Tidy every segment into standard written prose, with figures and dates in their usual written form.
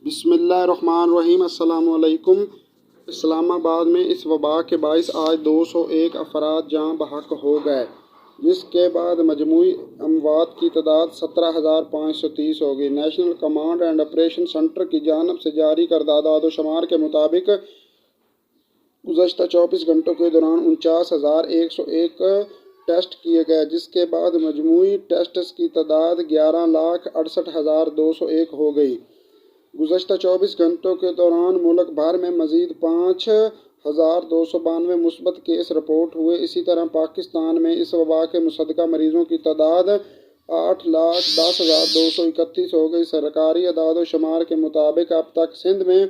بسم اللہ الرحمن الرحیم۔ السلام علیکم۔ اسلام آباد میں اس وبا کے باعث آج 201 افراد جاں بحق ہو گئے، جس کے بعد مجموعی اموات کی تعداد 17,530 ہو گئی۔ National command and operation centre کی جانب سے جاری کردہ اعداد و شمار کے مطابق گزشتہ 24 گھنٹوں کے دوران 49,101 ٹیسٹ کیے گئے، جس کے بعد مجموعی ٹیسٹس کی تعداد 11,68,201 ہو گئی۔ گزشتہ 24 گھنٹوں کے دوران ملک بھر میں مزید 5,292 مثبت کیس رپورٹ ہوئے۔ اسی طرح پاکستان میں اس وبا کے مصدقہ مریضوں کی تعداد 8,10,231 ہو گئی۔ سرکاری اعداد و شمار کے مطابق اب تک سندھ میں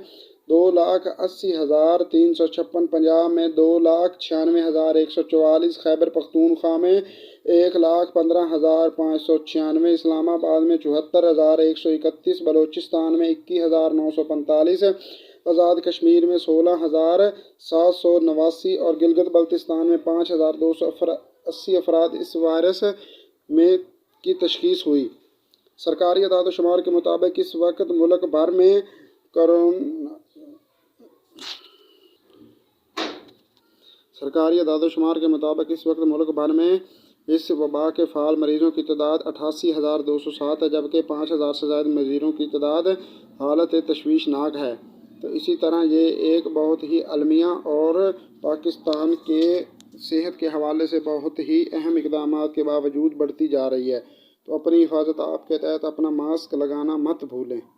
2,80,356، پنجاب میں 2,96,144، خیبر پختونخوا میں 1,15,596، اسلام آباد میں 74,131، بلوچستان میں 21,945، آزاد کشمیر میں 16,789 اور گلگت بلتستان میں 5,280 افراد اس وائرس کی تشخیص ہوئی۔ سرکاری اعداد و شمار کے مطابق اس وقت ملک بھر میں اس وبا کے فعال مریضوں کی تعداد 88,207 ہے، جبکہ 5,000 سے زائد مریضوں کی تعداد حالت تشویشناک ہے۔ تو اسی طرح یہ ایک بہت ہی المیہ اور پاکستان کے صحت کے حوالے سے بہت ہی اہم اقدامات کے باوجود بڑھتی جا رہی ہے۔ تو اپنی حفاظت آپ کے تحت اپنا ماسک لگانا مت بھولیں۔